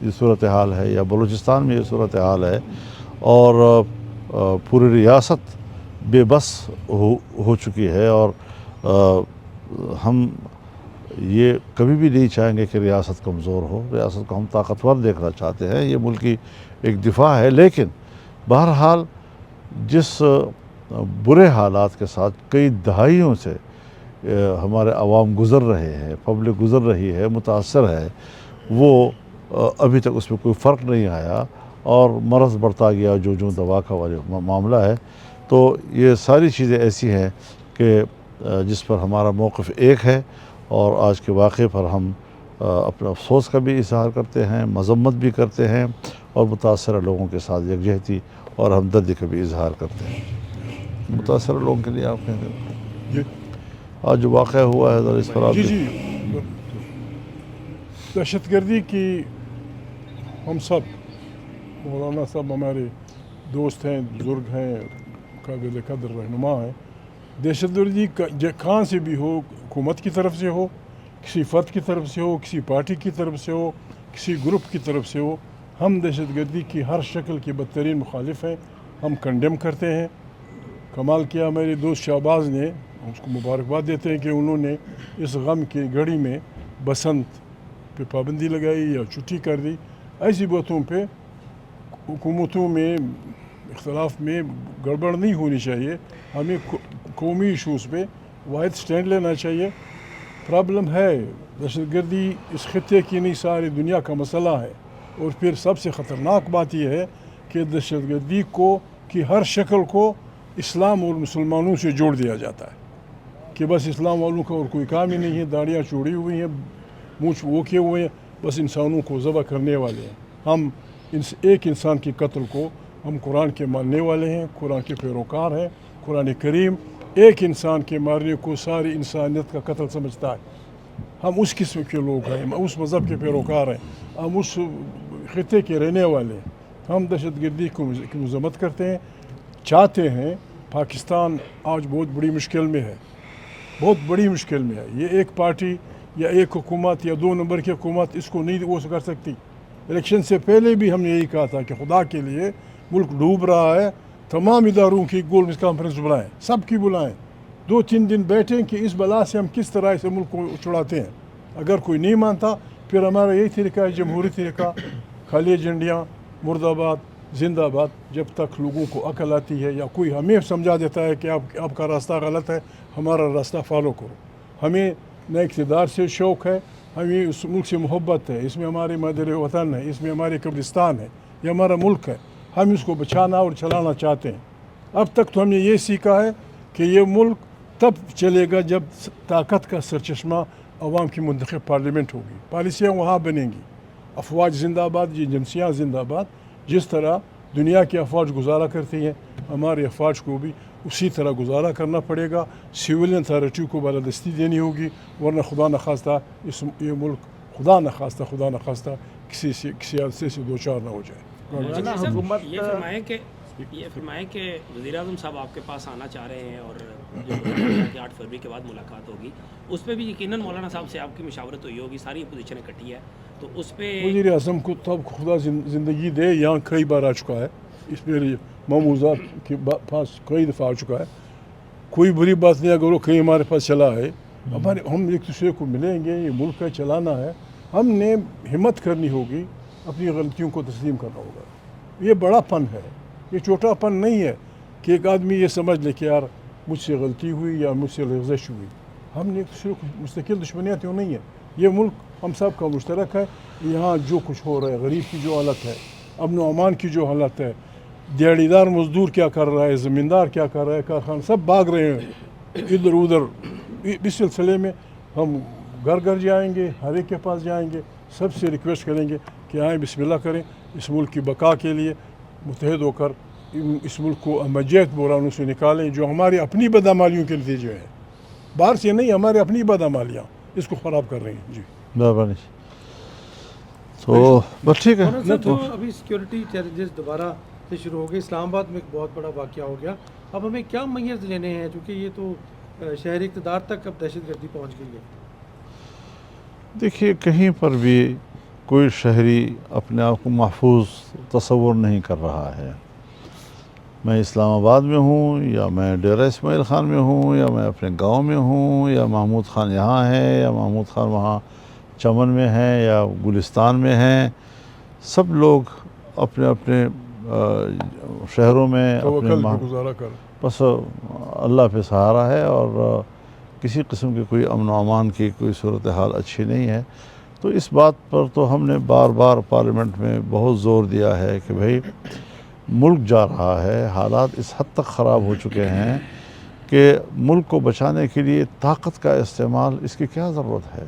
یہ صورتحال ہے یا بلوچستان میں یہ صورتحال ہے اور پوری ریاست بے بس ہو چکی ہے، اور ہم یہ کبھی بھی نہیں چاہیں گے کہ ریاست کمزور ہو. ریاست کو ہم طاقتور دیکھنا چاہتے ہیں. یہ ملک کی ایک دفاع ہے، لیکن بہرحال جس برے حالات کے ساتھ کئی دہائیوں سے ہمارے عوام گزر رہے ہیں، پبلک گزر رہی ہے، متاثر ہے، وہ ابھی تک اس میں کوئی فرق نہیں آیا اور مرض بڑھتا گیا جو دوا کا معاملہ ہے. تو یہ ساری چیزیں ایسی ہیں کہ جس پر ہمارا موقف ایک ہے، اور آج کے واقعے پر ہم اپنے افسوس کا بھی اظہار کرتے ہیں، مذمت بھی کرتے ہیں، اور متاثرہ لوگوں کے ساتھ یکجہتی اور ہمدردی کا بھی اظہار کرتے ہیں. متاثرہ لوگوں کے لیے آپ کہیں گے جی آج جو واقعہ ہوا ہے ذرا اس پر آپ جی جی دہشت گردی کی ہم سب، مولانا صاحب ہمارے دوست ہیں، بزرگ ہیں، قابل قدر رہنما ہیں. دہشت گردی کہاں سے بھی ہو، حکومت کی طرف سے ہو، کسی فرد کی طرف سے ہو، کسی پارٹی کی طرف سے ہو، کسی گروپ کی طرف سے ہو، ہم دہشت گردی کی ہر شکل کے بدترین مخالف ہیں. ہم کنڈیم کرتے ہیں. کمال کیا میرے دوست شہباز نے، اس کو مبارکباد دیتے ہیں کہ انہوں نے اس غم کی گھڑی میں بسنت پہ پابندی لگائی یا چھٹی کر دی. ایسی باتوں پہ حکومتوں میں اختلاف میں گڑبڑ نہیں ہونی چاہیے. ہمیں قومی ایشوز پہ واحد سٹینڈ لینا چاہیے. پرابلم ہے، دہشت گردی اس خطے کی نہیں ساری دنیا کا مسئلہ ہے. اور پھر سب سے خطرناک بات یہ ہے کہ دہشت گردی کی ہر شکل کو اسلام اور مسلمانوں سے جوڑ دیا جاتا ہے کہ بس اسلام والوں کا اور کوئی کام ہی نہیں ہے، داڑیاں چوڑی ہوئی ہیں، مونچھ وہ کیے ہوئے ہیں، بس انسانوں کو ذبح کرنے والے ہیں. ہم ایک انسان کے قتل کو ہم قرآن کے ماننے والے ہیں، قرآن کے پیروکار ہیں. قرآن کریم ایک انسان کے مارنے کو ساری انسانیت کا قتل سمجھتا ہے. ہم اس قسم کے لوگ ہیں، ہم اس مذہب کے پیروکار ہیں، ہم اس خطے کے رہنے والے ہیں. ہم دہشت گردی کی مذمت کرتے ہیں، چاہتے ہیں. پاکستان آج بہت بڑی مشکل میں ہے، بہت بڑی مشکل میں ہے. یہ ایک پارٹی یا ایک حکومت یا 2 نمبر کی حکومت اس کو نہیں وہ کر سکتی. الیکشن سے پہلے بھی ہم نے یہی کہا تھا کہ خدا کے لیے ملک ڈوب رہا ہے، تمام اداروں کی گول کانفرنس بلائیں، سب کی بلائیں، 2-3 دن بیٹھیں کہ اس بلا سے ہم کس طرح سے ملک کو چھڑاتے ہیں. اگر کوئی نہیں مانتا پھر ہمارا یہی طریقہ ہے، جمہوری طریقہ، خالی جھنڈیاں، مرد آباد، زندہ باد. جب تک لوگوں کو عقل آتی ہے یا کوئی ہمیں سمجھا دیتا ہے کہ آپ کا راستہ غلط ہے، ہمارا راستہ فالو کرو. ہمیں نئے اقتدار سے شوق ہے، ہمیں اس ملک سے محبت ہے، اس میں ہمارے مادر وطن ہے، اس میں ہمارے قبرستان ہے، یہ ہمارا ملک ہے. ہم اس کو بچانا اور چلانا چاہتے ہیں. اب تک تو ہم نے یہ سیکھا ہے کہ یہ ملک تب چلے گا جب طاقت کا سرچشمہ عوام کی منتخب پارلیمنٹ ہوگی، پالیسیاں وہاں بنیں گی. افواج زندہ باد، یہ ایجنسیاں زندہ باد. جس طرح دنیا کی افواج گزارا کرتی ہیں، ہمارے افواج کو بھی اسی طرح گزارا کرنا پڑے گا. سیولین اتھارٹی کو بالادستی دینی ہوگی، ورنہ خدا نخواستہ یہ ملک خدا نخواستہ کسی حادثے سے دوچار نہ ہو جائے. حکومت یہ فرمائیں کہ وزیر اعظم صاحب آپ کے پاس آنا چاہ رہے ہیں اور جو 8 فروری کے بعد ملاقات ہوگی اس پہ بھی یقیناً مولانا صاحب سے آپ کی مشاورت ہوئی ہوگی، ساری اپوزیشن اکٹھی ہے، تو اس پہ وزیر اعظم کو تب خدا زندگی دے، یہاں کئی بار آ چکا ہے، اس میرے معموزات کے پاس کئی دفعہ آ چکا ہے. کوئی بری بات نہیں اگر وہ کہیں ہمارے پاس چلا ہے. ہم ایک دوسرے کو ملیں گے، یہ ملک کا چلانا ہے. ہم نے ہمت کرنی ہوگی، اپنی غلطیوں کو تسلیم کرنا ہوگا. یہ بڑا پن ہے، یہ چھوٹا پن نہیں ہے کہ ایک آدمی یہ سمجھ لے کہ یار مجھ سے غلطی ہوئی یا مجھ سے لغزش ہوئی. ہم نے ایک دوسرے کو مستقل دشمنیاں تو نہیں ہیں. یہ ملک ہم سب کا مشترک ہے. یہاں جو کچھ ہو رہا ہے، غریب کی جو حالت ہے، امن و امان کی جو حالت ہے، دیہڑی دار مزدور کیا کر رہا ہے، زمیندار کیا کر رہا ہے، کارخانہ سب بھاگ رہے ہیں ادھر ادھر. اس سلسلے میں ہم گھر گھر جائیں گے، ہر ایک کے پاس جائیں گے، سب سے ریکویسٹ کریں گے کہ آئیں بسم اللہ کریں، اس ملک کی بقا کے لیے متحد ہو کر اس ملک کو امجیت بحرانوں سے نکالیں جو ہماری اپنی بدعمالیوں کے نتیجے ہیں. باہر سے نہیں، ہمارے اپنی بدعمالیاں اس کو خراب کر رہی ہیں. جی مہربانی. تو بس ٹھیک ہے. ابھی سیکیورٹی چیلنجز دوبارہ سے شروع ہو گئے. اسلام آباد میں ایک بہت بڑا واقعہ ہو گیا. اب ہمیں کیا میئرز لینے ہیں چونکہ یہ تو شہر اقتدار تک اب دہشت گردی پہنچ گئی ہے؟ دیکھیے کہیں پر بھی کوئی شہری اپنے آپ کو محفوظ تصور نہیں کر رہا ہے. میں اسلام آباد میں ہوں یا میں ڈیرہ اسماعیل خان میں ہوں یا میں اپنے گاؤں میں ہوں یا محمود خان یہاں ہے یا محمود خان وہاں چمن میں ہیں یا گلستان میں ہیں، سب لوگ اپنے اپنے شہروں میں اپنے توکل پہ گزارا کر. بس اللہ پہ سہارا ہے اور کسی قسم کی کوئی امن و امان کی کوئی صورتحال اچھی نہیں ہے. تو اس بات پر تو ہم نے بار بار پارلیمنٹ میں بہت زور دیا ہے کہ بھئی ملک جا رہا ہے، حالات اس حد تک خراب ہو چکے ہیں کہ ملک کو بچانے کے لیے طاقت کا استعمال اس کی کیا ضرورت ہے.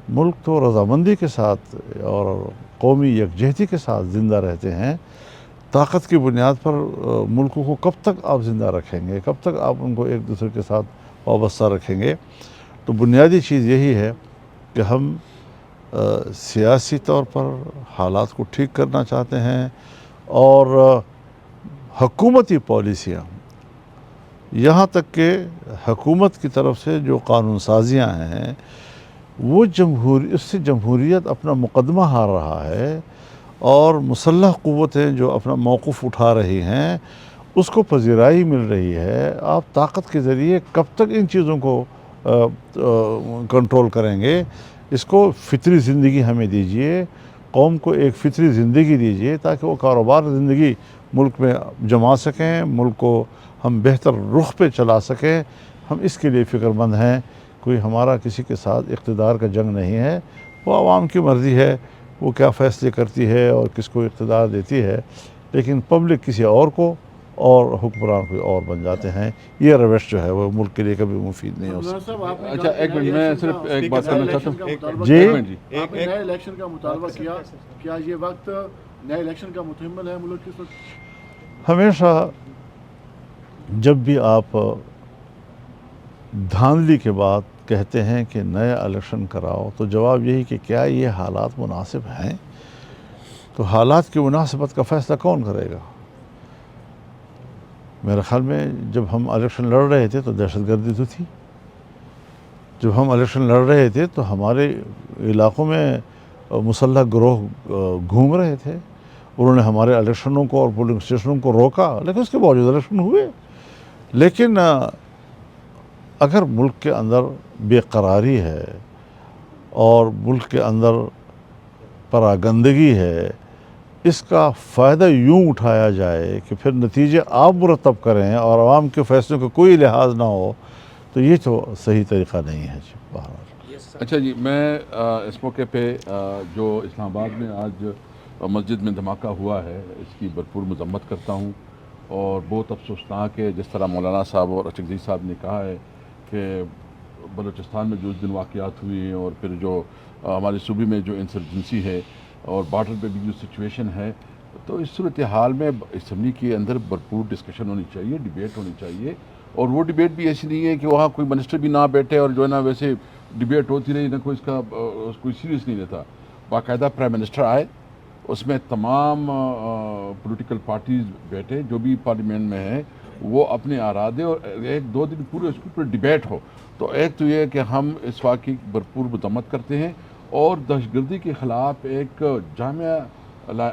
ملک تو رضامندی کے ساتھ اور قومی یکجہتی کے ساتھ زندہ رہتے ہیں. طاقت کی بنیاد پر ملکوں کو کب تک آپ زندہ رکھیں گے، کب تک آپ ان کو ایک دوسرے کے ساتھ وابستہ رکھیں گے. تو بنیادی چیز یہی ہے کہ ہم سیاسی طور پر حالات کو ٹھیک کرنا چاہتے ہیں اور حکومتی پالیسیاں یہاں تک کہ حکومت کی طرف سے جو قانون سازیاں ہیں وہ اس سے جمہوریت اپنا مقدمہ ہار رہا ہے اور مسلح قوتیں جو اپنا موقف اٹھا رہی ہیں اس کو پذیرائی مل رہی ہے. آپ طاقت کے ذریعے کب تک ان چیزوں کو کنٹرول کریں گے؟ اس کو فطری زندگی ہمیں دیجیے، قوم کو ایک فطری زندگی دیجیے تاکہ وہ کاروبار زندگی ملک میں جما سکیں، ملک کو ہم بہتر رخ پہ چلا سکیں. ہم اس کے لیے فکر مند ہیں. کوئی ہمارا کسی کے ساتھ اقتدار کا جنگ نہیں ہے، وہ عوام کی مرضی ہے وہ کیا فیصلے کرتی ہے اور کس کو اقتدار دیتی ہے، لیکن پبلک کسی اور کو اور حکمران کوئی اور بن جاتے ہیں. یہ روش جو ہے وہ ملک کے لیے کبھی مفید نہیں ہو سکتا. اچھا ایک منٹ، میں صرف ایک بات کرنا چاہتا ہوں. جی آپ نے نئے الیکشن کا مطالبہ کیا، کیا یہ وقت نئے الیکشن کا متحمل ہے ملک کس وقت؟ ہمیشہ جب بھی آپ دھاندلی کے بعد کہتے ہیں کہ نئے الیکشن کراؤ تو جواب یہی کہ کیا یہ حالات مناسب ہیں؟ تو حالات کی مناسبت کا فیصلہ کون کرے گا؟ میرے خیال میں جب ہم الیکشن لڑ رہے تھے تو دہشت گردی تو تھی. جب ہم الیکشن لڑ رہے تھے تو ہمارے علاقوں میں مسلح گروہ گھوم رہے تھے. انہوں نے ہمارے الیکشنوں کو اور پولنگ اسٹیشنوں کو روکا، لیکن اس کے باوجود الیکشن ہوئے. لیکن اگر ملک کے اندر بے قراری ہے اور ملک کے اندر پراگندگی ہے، اس کا فائدہ یوں اٹھایا جائے کہ پھر نتیجے آپ مرتب کریں اور عوام کے فیصلوں کا کوئی لحاظ نہ ہو، تو یہ تو صحیح طریقہ نہیں ہے. بہرحال اچھا جی، میں اس موقع پہ جو اسلام آباد میں آج مسجد میں دھماکہ ہوا ہے اس کی بھرپور مذمت کرتا ہوں، اور بہت افسوسناک ہے جس طرح مولانا صاحب اور اچکزئی صاحب نے کہا ہے کہ بلوچستان میں جو اس دن واقعات ہوئے ہیں اور پھر جو ہمارے صوبے میں جو انسرجنسی ہے اور بارڈر پہ بھی جو سچویشن ہے، تو اس صورتحال میں اسمبلی کے اندر بھرپور ڈسکشن ہونی چاہیے، ڈیبیٹ ہونی چاہیے. اور وہ ڈیبیٹ بھی ایسی نہیں ہے کہ وہاں کوئی منسٹر بھی نہ بیٹھے اور جو ہے نا ویسے ڈیبیٹ ہوتی رہی، نہ کوئی اس کا کوئی سیریس نہیں لیتا. باقاعدہ پرائم منسٹر آئے، اس میں تمام پولیٹیکل پارٹیز بیٹھے جو بھی پارلیمنٹ میں ہیں، وہ اپنے آرا دے اور ایک دو دن پورے اس کے اوپر ڈیبیٹ ہو. تو ایک تو یہ ہے کہ ہم اس واقعے کی بھرپور مذمت کرتے ہیں اور دہشت گردی کے خلاف ایک جامع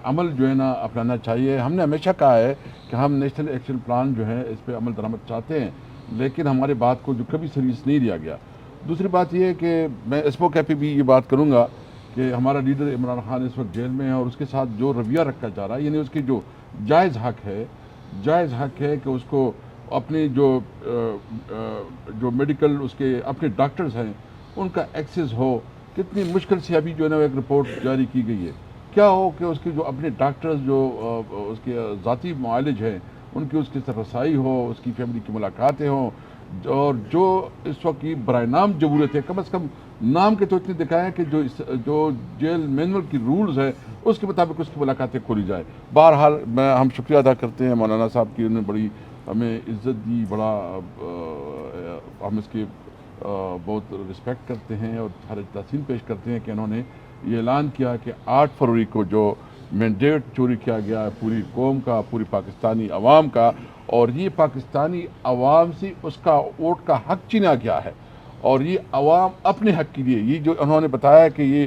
عمل جو ہے نا اپنانا چاہیے. ہم نے ہمیشہ کہا ہے کہ ہم نیشنل ایکشن پلان جو ہے اس پہ عمل درآمد چاہتے ہیں، لیکن ہمارے بات کو جو کبھی سیریس نہیں لیا گیا. دوسری بات یہ ہے کہ میں اس موقع پہ بھی یہ بات کروں گا کہ ہمارا لیڈر عمران خان اس وقت جیل میں ہے اور اس کے ساتھ جو رویہ رکھا جا رہا ہے، یعنی اس کی جو جائز حق ہے کہ اس کو اپنے جو میڈیکل اس کے اپنے ڈاکٹرز ہیں ان کا ایکسیس ہو. کتنی مشکل سے ابھی جو ہے نا ایک رپورٹ جاری کی گئی ہے، کیا ہو کہ اس کے جو اپنے ڈاکٹرز جو اس کے ذاتی معالج ہیں ان کی اس کی رسائی ہو، اس کی فیملی کی ملاقاتیں ہوں، اور جو اس وقت کی برائے نام ضرورت ہے کم از کم نام کے تو اتنے دکھائیں کہ جو جیل مینول کی رولز ہیں اس کے مطابق اس کی ملاقاتیں کھولی جائے. بہرحال ہم شکریہ ادا کرتے ہیں مولانا صاحب کی، انہوں نے بڑی ہمیں عزت دی، بڑا ہم اس کے بہت رسپیکٹ کرتے ہیں اور خراج تحسین پیش کرتے ہیں کہ انہوں نے یہ اعلان کیا کہ 8 فروری کو جو مینڈیٹ چوری کیا گیا ہے پوری قوم کا، پوری پاکستانی عوام کا، اور یہ پاکستانی عوام سے اس کا ووٹ کا حق چھینا گیا ہے، اور یہ عوام اپنے حق کے لیے، یہ جو انہوں نے بتایا کہ یہ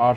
8